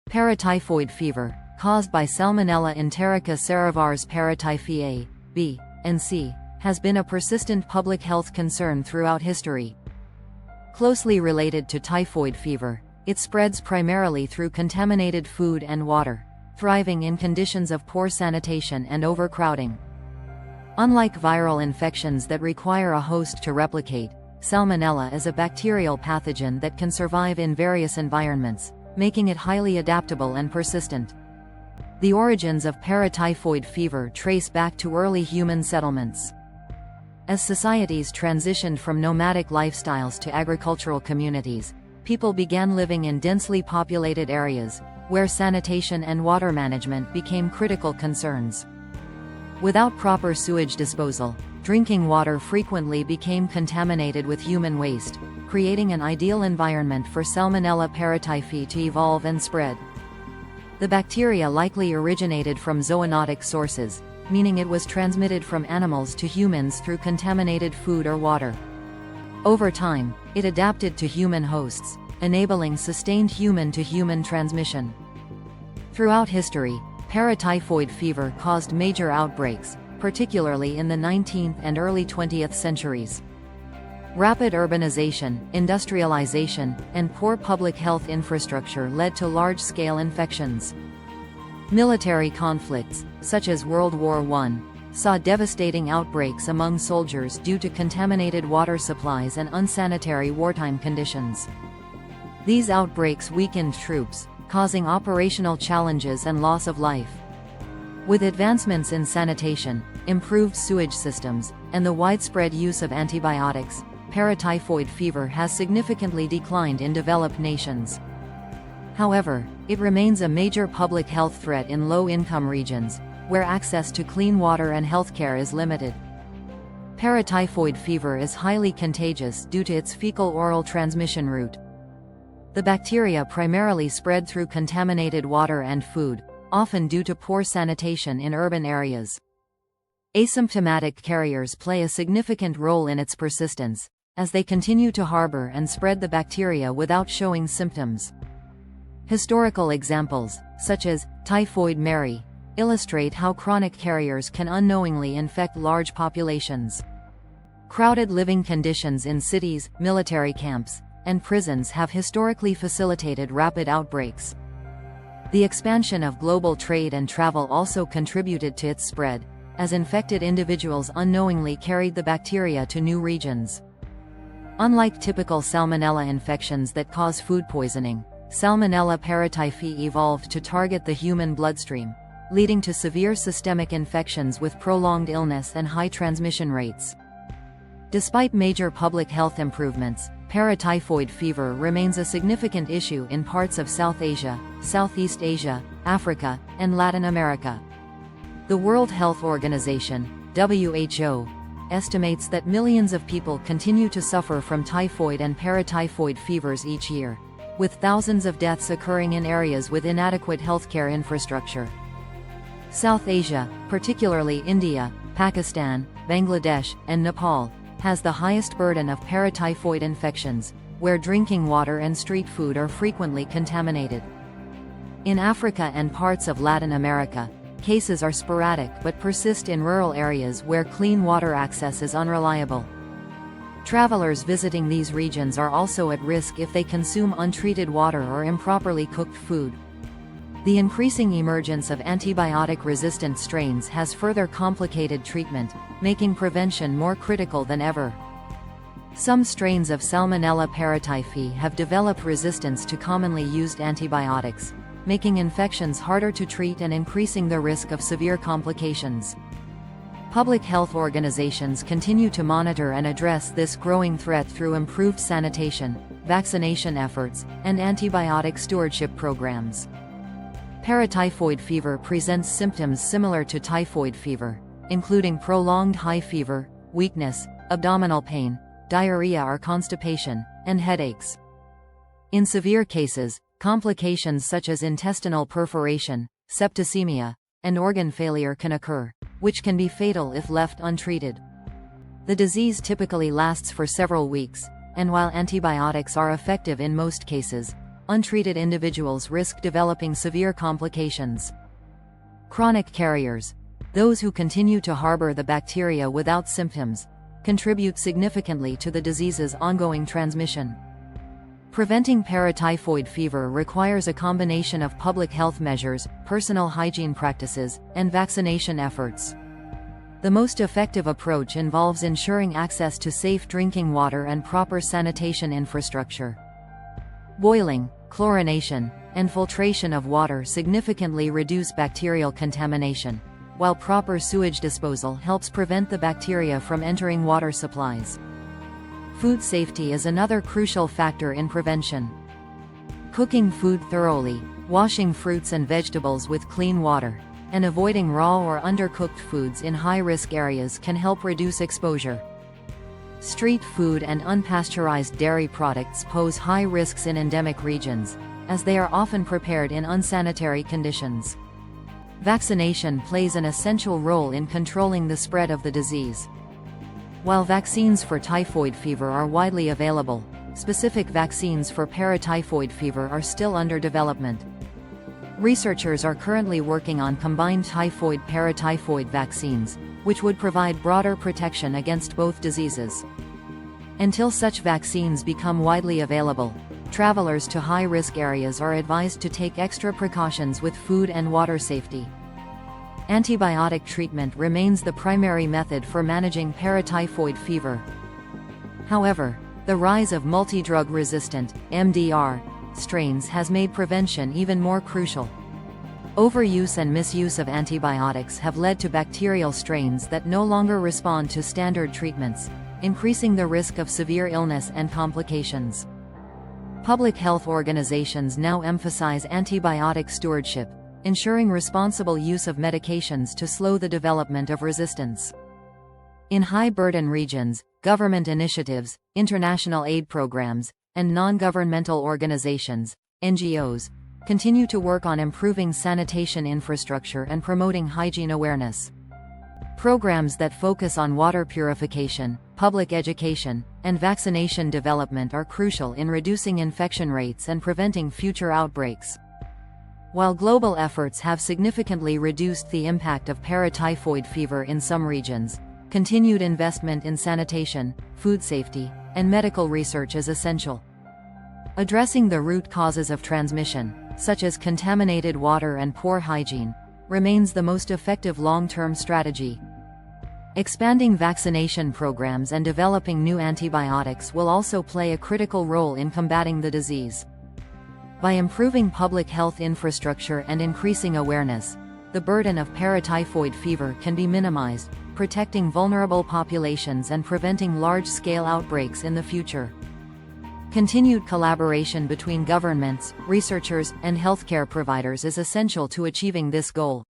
Paratyphoid fever, caused by Salmonella enterica cerevars Paratyphi A, B, and C, has been a persistent public health concern throughout history. Closely related to typhoid fever, it spreads primarily through contaminated food and water, thriving in conditions of poor sanitation and overcrowding. Unlike viral infections that require a host to replicate, Salmonella is a bacterial pathogen that can survive in various environments, making it highly adaptable and persistent. The origins of paratyphoid fever trace back to early human settlements. As societies transitioned from nomadic lifestyles to agricultural communities, people began living in densely populated areas, where sanitation and water management became critical concerns. Without proper sewage disposal, drinking water frequently became contaminated with human waste, creating an ideal environment for Salmonella Paratyphi to evolve and spread. The bacteria likely originated from zoonotic sources, meaning it was transmitted from animals to humans through contaminated food or water. Over time, it adapted to human hosts, enabling sustained human-to-human transmission. Throughout history, paratyphoid fever caused major outbreaks, particularly in the 19th and early 20th centuries. Rapid urbanization, industrialization, and poor public health infrastructure led to large-scale infections. Military conflicts, such as World War I, saw devastating outbreaks among soldiers due to contaminated water supplies and unsanitary wartime conditions. These outbreaks weakened troops, causing operational challenges and loss of life. With advancements in sanitation, improved sewage systems, and the widespread use of antibiotics, paratyphoid fever has significantly declined in developed nations. However, it remains a major public health threat in low-income regions, where access to clean water and healthcare is limited. Paratyphoid fever is highly contagious due to its fecal-oral transmission route. The bacteria primarily spread through contaminated water and food, often due to poor sanitation in urban areas. Asymptomatic carriers play a significant role in its persistence, as they continue to harbor and spread the bacteria without showing symptoms. Historical examples, such as Typhoid Mary, illustrate how chronic carriers can unknowingly infect large populations. Crowded living conditions in cities, military camps, and prisons have historically facilitated rapid outbreaks. The expansion of global trade and travel also contributed to its spread, as infected individuals unknowingly carried the bacteria to new regions. Unlike typical Salmonella infections that cause food poisoning, Salmonella Paratyphi evolved to target the human bloodstream, leading to severe systemic infections with prolonged illness and high transmission rates. Despite major public health improvements, paratyphoid fever remains a significant issue in parts of South Asia, Southeast Asia, Africa, and Latin America. The World Health Organization, WHO, estimates that millions of people continue to suffer from typhoid and paratyphoid fevers each year, with thousands of deaths occurring in areas with inadequate healthcare infrastructure. South Asia, particularly India, Pakistan, Bangladesh, and Nepal, has the highest burden of paratyphoid infections, where drinking water and street food are frequently contaminated. In Africa and parts of Latin America, cases are sporadic but persist in rural areas where clean water access is unreliable. Travelers visiting these regions are also at risk if they consume untreated water or improperly cooked food. The increasing emergence of antibiotic-resistant strains has further complicated treatment, making prevention more critical than ever. Some strains of Salmonella Paratyphi have developed resistance to commonly used antibiotics, making infections harder to treat and increasing the risk of severe complications. Public health organizations continue to monitor and address this growing threat through improved sanitation, vaccination efforts, and antibiotic stewardship programs. Paratyphoid fever presents symptoms similar to typhoid fever, including prolonged high fever, weakness, abdominal pain, diarrhea or constipation, and headaches. In severe cases, complications such as intestinal perforation, septicemia, and organ failure can occur, which can be fatal if left untreated. The disease typically lasts for several weeks, and while antibiotics are effective in most cases, untreated individuals risk developing severe complications. Chronic carriers, those who continue to harbor the bacteria without symptoms, contribute significantly to the disease's ongoing transmission. Preventing paratyphoid fever requires a combination of public health measures, personal hygiene practices, and vaccination efforts. The most effective approach involves ensuring access to safe drinking water and proper sanitation infrastructure. Boiling, chlorination, and filtration of water significantly reduce bacterial contamination, while proper sewage disposal helps prevent the bacteria from entering water supplies. Food safety is another crucial factor in prevention. Cooking food thoroughly, washing fruits and vegetables with clean water, and avoiding raw or undercooked foods in high-risk areas can help reduce exposure. Street food and unpasteurized dairy products pose high risks in endemic regions, as they are often prepared in unsanitary conditions. Vaccination plays an essential role in controlling the spread of the disease. While vaccines for typhoid fever are widely available, specific vaccines for paratyphoid fever are still under development. Researchers are currently working on combined typhoid-paratyphoid vaccines, which would provide broader protection against both diseases. Until such vaccines become widely available, travelers to high-risk areas are advised to take extra precautions with food and water safety. Antibiotic treatment remains the primary method for managing paratyphoid fever. However, the rise of multidrug-resistant (MDR) strains has made prevention even more crucial. Overuse and misuse of antibiotics have led to bacterial strains that no longer respond to standard treatments, increasing the risk of severe illness and complications. Public health organizations now emphasize antibiotic stewardship, ensuring responsible use of medications to slow the development of resistance. In high-burden regions, government initiatives, international aid programs, and non-governmental organizations, NGOs, continue to work on improving sanitation infrastructure and promoting hygiene awareness. Programs that focus on water purification, public education, and vaccination development are crucial in reducing infection rates and preventing future outbreaks. While global efforts have significantly reduced the impact of paratyphoid fever in some regions, continued investment in sanitation, food safety, and medical research is essential. Addressing the root causes of transmission, such as contaminated water and poor hygiene, remains the most effective long-term strategy. Expanding vaccination programs and developing new antibiotics will also play a critical role in combating the disease. By improving public health infrastructure and increasing awareness, the burden of paratyphoid fever can be minimized, protecting vulnerable populations and preventing large-scale outbreaks in the future. Continued collaboration between governments, researchers, and healthcare providers is essential to achieving this goal.